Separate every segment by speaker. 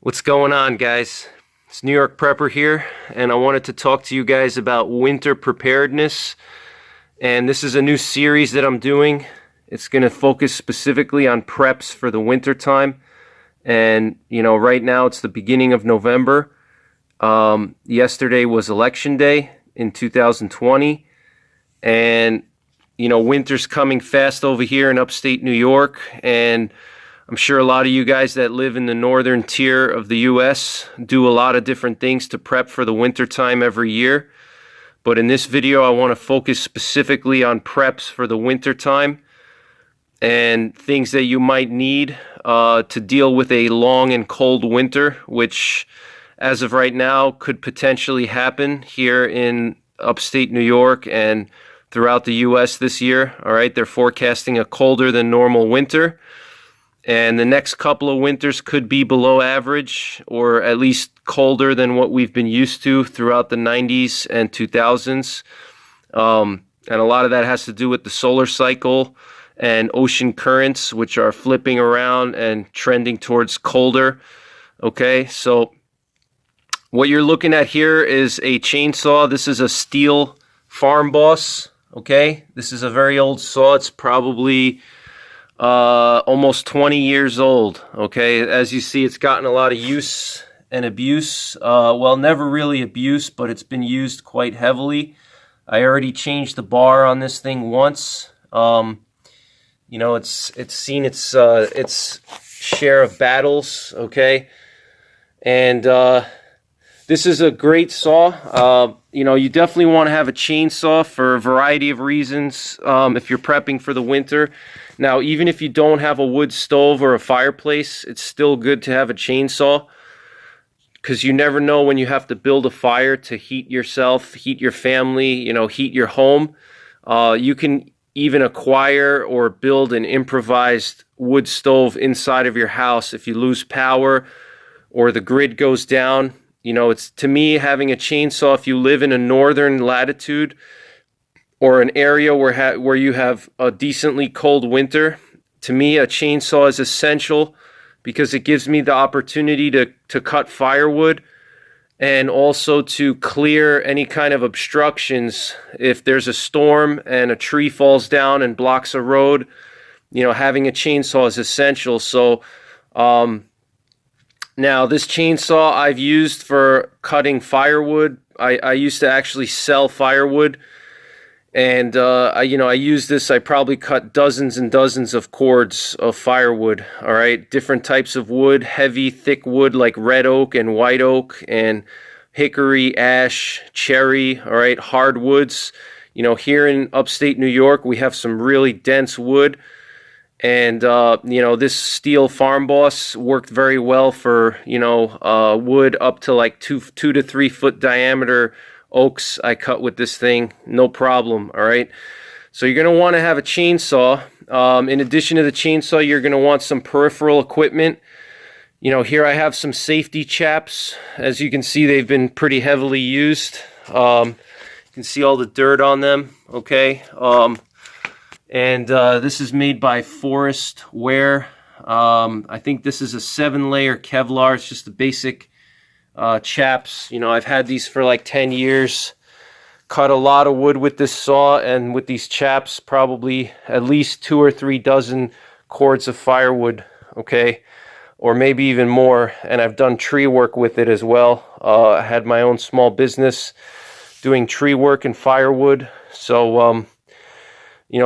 Speaker 1: What's going on, guys? It's NYPrepper here, and I wanted to talk to you guys about winter preparedness. And this is a new series that I'm doing. It's going to focus specifically on preps for the winter time. And right now it's the beginning of November. Yesterday was election day in 2020, and winter's coming fast over here in upstate New York, and I'm sure a lot of you guys that live in the northern tier of the U.S. do a lot of different things to prep for the winter time every year. But in this video, I want to focus specifically on preps for the winter time and things that you might need to deal with a long and cold winter, which as of right now could potentially happen here in upstate New York and throughout the U.S. this year. All right, they're forecasting a colder than normal winter. And the next couple of winters could be below average, or at least colder than what we've been used to throughout the 90s and 2000s. And a lot of that has to do with the solar cycle and ocean currents, which are flipping around and trending towards colder. Okay, so what you're looking at here is a chainsaw. This is a steel farm boss. Okay, this is a very old saw. It's probably almost 20 years old. Okay, as you see, it's gotten a lot of use and abuse. Well, never really abuse, but it's been used quite heavily. I already changed the bar on this thing once. It's seen its share of battles. Okay, and this is a great saw. You definitely want to have a chainsaw for a variety of reasons if you're prepping for the winter. Now, even if you don't have a wood stove or a fireplace, it's still good to have a chainsaw, because you never know when you have to build a fire to heat yourself, heat your family, heat your home. You can even acquire or build an improvised wood stove inside of your house if you lose power or the grid goes down. It's, to me, having a chainsaw, if you live in a northern latitude or an area where you have a decently cold winter, to me a chainsaw is essential, because it gives me the opportunity to cut firewood and also to clear any kind of obstructions. If there's a storm and a tree falls down and blocks a road, having a chainsaw is essential. So now, this chainsaw I've used for cutting firewood. I used to actually sell firewood, and I use this. I probably cut dozens and dozens of cords of firewood. All right, different types of wood, heavy, thick wood like red oak and white oak and hickory, ash, cherry. All right, hardwoods. Here in upstate New York, we have some really dense wood. And, this steel farm boss worked very well for, wood up to like 2 to 3 foot diameter oaks. I cut with this thing, no problem. All right. So you're going to want to have a chainsaw. In addition to the chainsaw, you're going to want some peripheral equipment. Here I have some safety chaps. As you can see, they've been pretty heavily used. You can see all the dirt on them. Okay. And this is made by Forest Wear. I think this is a 7-layer Kevlar. It's just the basic chaps. I've had these for like 10 years. Cut a lot of wood with this saw, and with these chaps, probably at least 2 or 3 dozen cords of firewood, okay? Or maybe even more. And I've done tree work with it as well. I had my own small business doing tree work and firewood. So,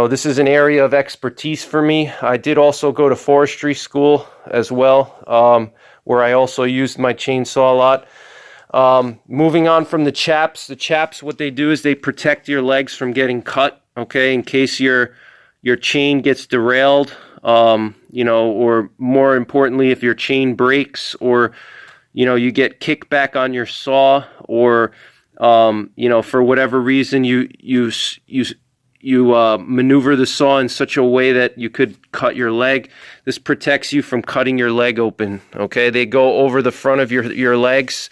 Speaker 1: this is an area of expertise for me. I did also go to forestry school as well, where I also used my chainsaw a lot. Moving on from the chaps, what they do is they protect your legs from getting cut, okay, in case your chain gets derailed, or more importantly, if your chain breaks, or, you get kickback on your saw, or, for whatever reason you maneuver the saw in such a way that you could cut your leg. This protects you from cutting your leg open, okay? They go over the front of your legs,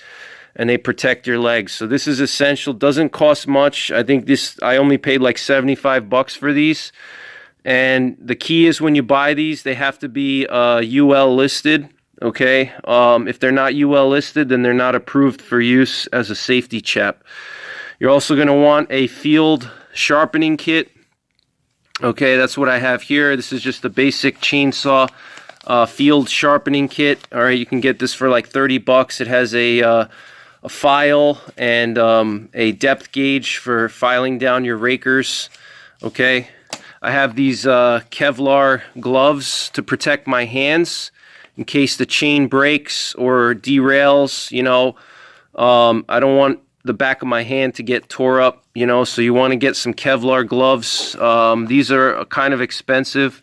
Speaker 1: and they protect your legs. So this is essential. Doesn't cost much. I think I only paid like $75 for these. And the key is, when you buy these, they have to be UL listed. Okay, if they're not UL listed, then they're not approved for use as a safety chap. You're also going to want a field sharpening kit. Okay, that's what I have here. This is just a basic chainsaw field sharpening kit. All right, you can get this for like 30 bucks. It has a file and a depth gauge for filing down your rakers. Okay, I have these Kevlar gloves to protect my hands in case the chain breaks or derails. You know, I don't want the back of my hand to get tore up, you know, so you want to get some Kevlar gloves. These are kind of expensive.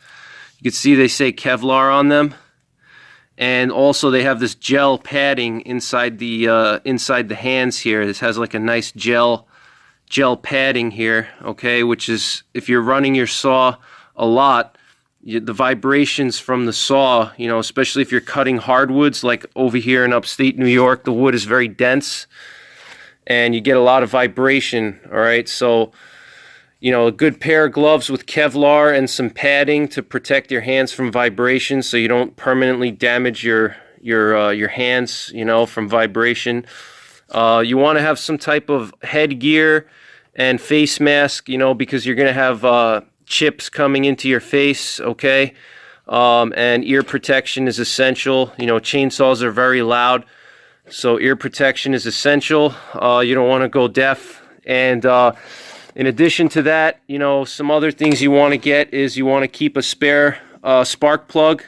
Speaker 1: You can see they say Kevlar on them. And also they have this gel padding inside the hands here. This has like a nice gel padding here, okay, which is, if you're running your saw a lot, the vibrations from the saw, you know, especially if you're cutting hardwoods, like over here in upstate New York, the wood is very dense and you get a lot of vibration. All right, so, you know, a good pair of gloves with Kevlar and some padding to protect your hands from vibration, so you don't permanently damage your hands, you know, from vibration. You want to have some type of headgear and face mask, you know, because you're going to have chips coming into your face, okay? And ear protection is essential. You know, chainsaws are very loud, so ear protection is essential. You don't want to go deaf. And in addition to that, you know, some other things you want to get is you want to keep a spare spark plug,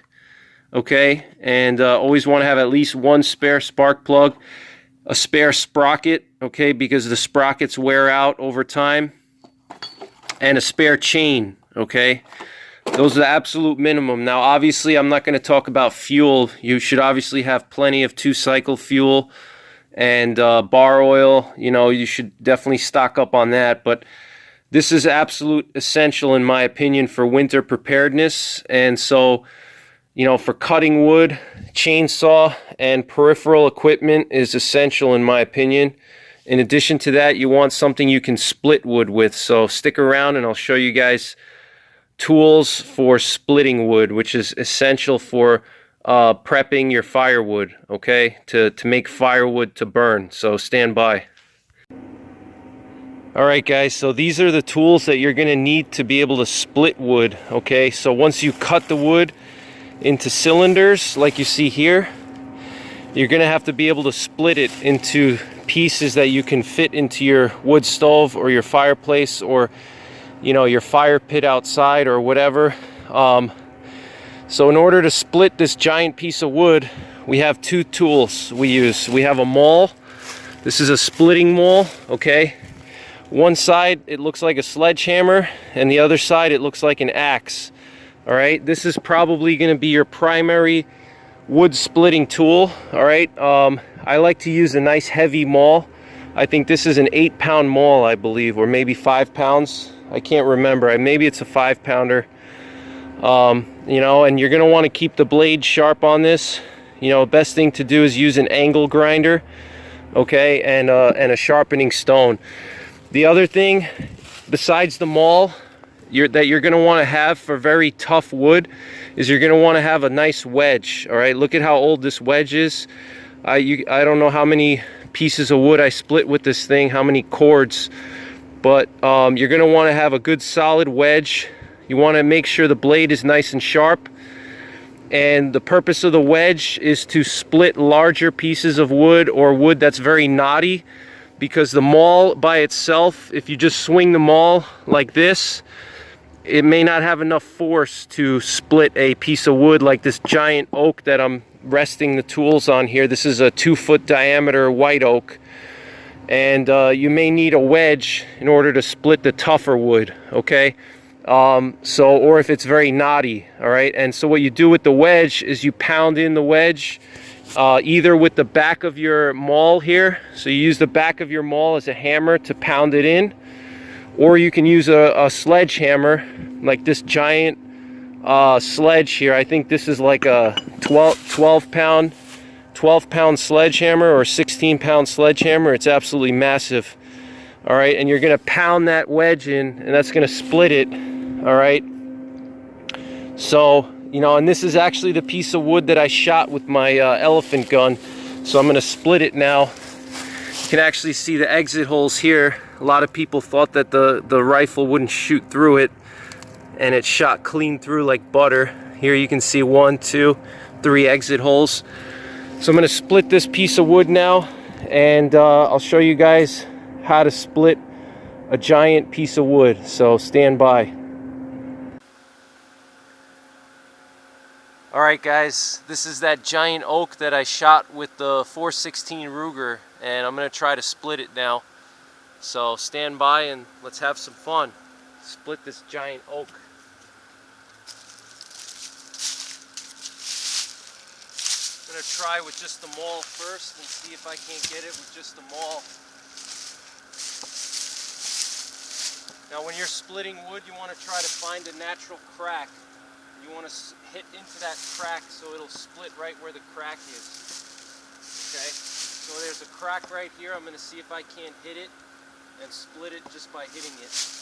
Speaker 1: okay? And always want to have at least one spare spark plug, a spare sprocket, okay, because the sprockets wear out over time, and a spare chain, okay? Those are the absolute minimum. Now, obviously, I'm not going to talk about fuel. You should obviously have plenty of 2-cycle fuel and bar oil. You know, you should definitely stock up on that. But this is absolute essential, in my opinion, for winter preparedness. And so, you know, for cutting wood, chainsaw and peripheral equipment is essential, in my opinion. In addition to that, you want something you can split wood with. So stick around and I'll show you guys tools for splitting wood, which is essential for prepping your firewood, okay, to make firewood to burn. So stand by. Alright guys, so these are the tools that you're going to need to be able to split wood, okay? So once you cut the wood into cylinders like you see here, you're going to have to be able to split it into pieces that you can fit into your wood stove or your fireplace, or, you know, your fire pit outside or whatever. So in order to split this giant piece of wood, we have two tools we use. We have a maul. This is a splitting maul, okay? One side it looks like a sledgehammer, and the other side it looks like an axe. All right, this is probably going to be your primary wood splitting tool. All right, I like to use a nice heavy maul. I think this is an 8-pound maul, I believe, or maybe 5 pounds. I can't remember. Maybe it's a 5-pounder. You know, and you're going to want to keep the blade sharp on this. You know, best thing to do is use an angle grinder, okay, and a sharpening stone. The other thing, besides the maul, that you're going to want to have for very tough wood, is you're going to want to have a nice wedge. All right, look at how old this wedge is. I don't know how many pieces of wood I split with this thing, how many cords, but you're going to want to have a good solid wedge. You want to make sure the blade is nice and sharp, and the purpose of the wedge is to split larger pieces of wood or wood that's very knotty, because the maul by itself, if you just swing the maul like this, it may not have enough force to split a piece of wood like this giant oak that I'm resting the tools on here. This is a 2-foot diameter white oak, and you may need a wedge in order to split the tougher wood, okay? Or if it's very knotty, all right? And so what you do with the wedge is you pound in the wedge either with the back of your maul here. So you use the back of your maul as a hammer to pound it in, or you can use a sledgehammer, like this giant sledge here. I think this is like a 12 pound sledgehammer or 16-pound sledgehammer. It's absolutely massive. All right, and you're going to pound that wedge in, and that's going to split it. All right, so You know, and this is actually the piece of wood that I shot with my elephant gun. So I'm going to split it now. You can actually see the exit holes here. A lot of people thought that the rifle wouldn't shoot through it, and it shot clean through like butter. Here you can see 1, 2, 3 exit holes. So I'm going to split this piece of wood now, and I'll show you guys how to split a giant piece of wood. So stand by. Alright guys, this is that giant oak that I shot with the 416 Ruger, and I'm going to try to split it now. So stand by and let's have some fun. Split this giant oak. I'm going to try with just the maul first and see if I can't get it with just the maul. Now when you're splitting wood, you want to try to find a natural crack. You want to hit into that crack so it'll split right where the crack is. Okay, so there's a crack right here. I'm going to see if I can't hit it and split it just by hitting it.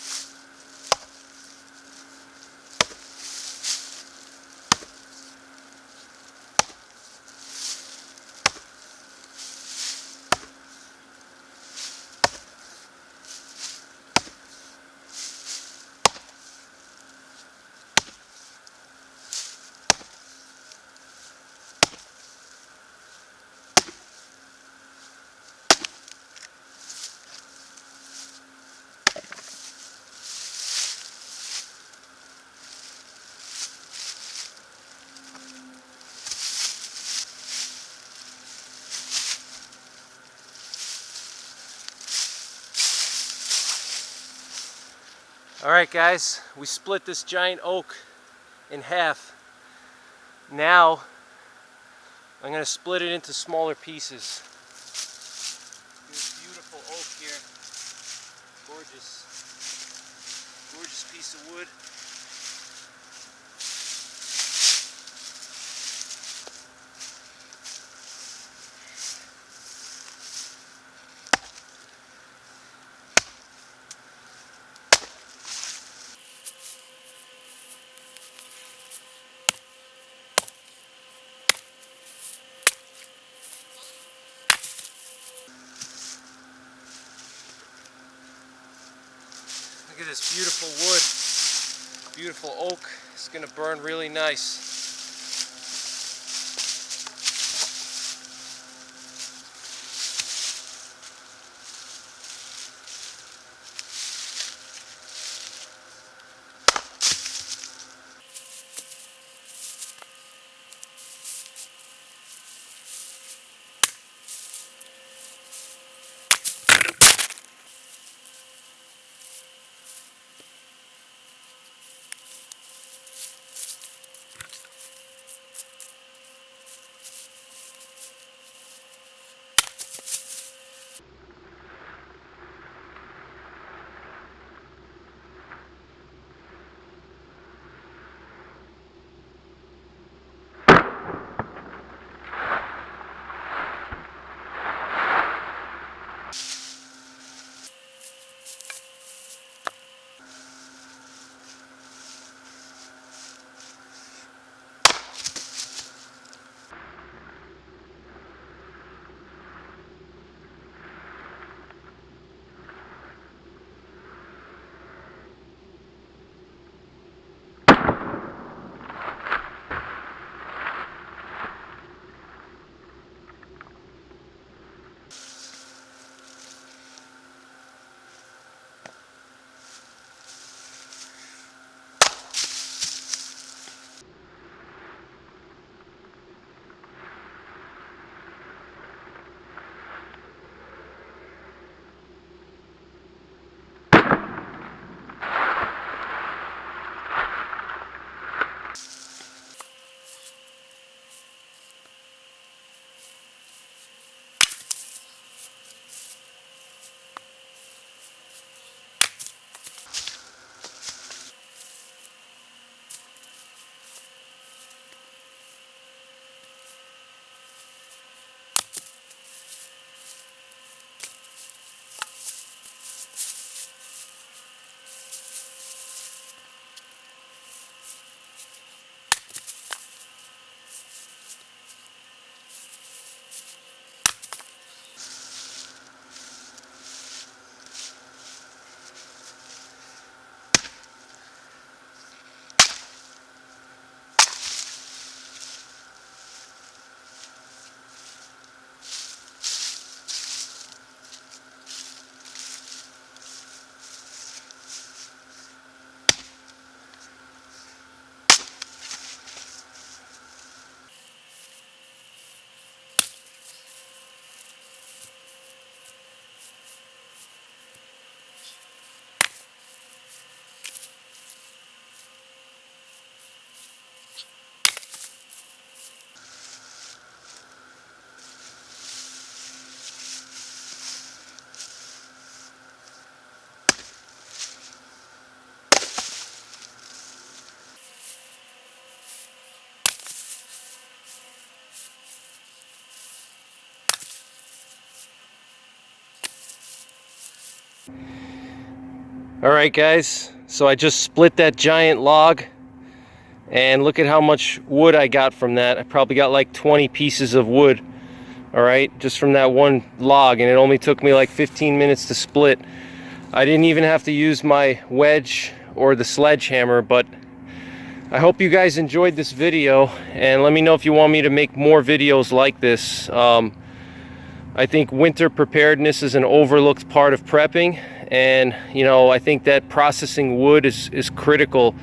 Speaker 1: Alright guys, we split this giant oak in half. Now, I'm going to split it into smaller pieces. This beautiful oak here. Gorgeous. Gorgeous piece of wood. Look at this beautiful wood, beautiful oak. It's going to burn really nice. Alright guys, so I just split that giant log, and look at how much wood I got from that. I probably got like 20 pieces of wood, alright, just from that one log, and it only took me like 15 minutes to split. I didn't even have to use my wedge or the sledgehammer, but I hope you guys enjoyed this video, and let me know if you want me to make more videos like this. I think winter preparedness is an overlooked part of prepping, and you know, I think that processing wood is critical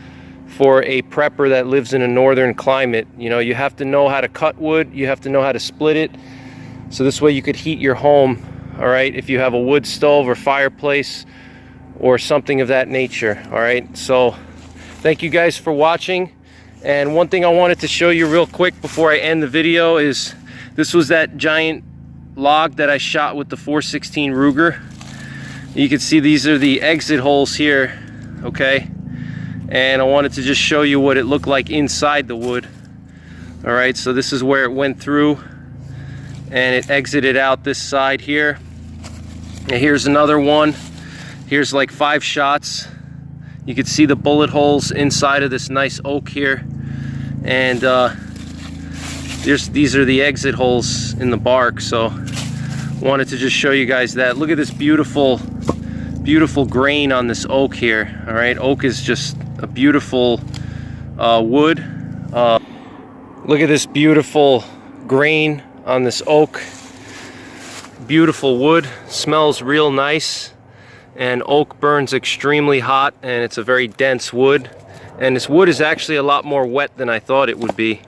Speaker 1: for a prepper that lives in a northern climate. You know, you have to know how to cut wood, you have to know how to split it, so this way you could heat your home, all right, if you have a wood stove or fireplace or something of that nature. All right, so thank you guys for watching. And one thing I wanted to show you real quick before I end the video is this was that giant log that I shot with the 416 Ruger. You can see these are the exit holes here, okay, and I wanted to just show you what it looked like inside the wood. All right, so this is where it went through and it exited out this side here, and here's another one. Here's like 5 shots. You can see the bullet holes inside of this nice oak here, and these are the exit holes in the bark. So wanted to just show you guys that. Look at this beautiful grain on this oak here. All right, oak is just a beautiful wood. Look at this beautiful grain on this oak. Beautiful wood, smells real nice, and oak burns extremely hot, and it's a very dense wood, and this wood is actually a lot more wet than I thought it would be.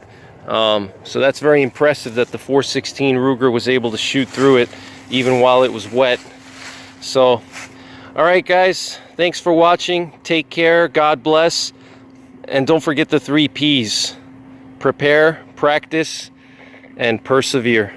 Speaker 1: So that's very impressive that the 416 Ruger was able to shoot through it even while it was wet. So alright guys, thanks for watching, take care, God bless, and don't forget the 3 P's: prepare, practice, and persevere.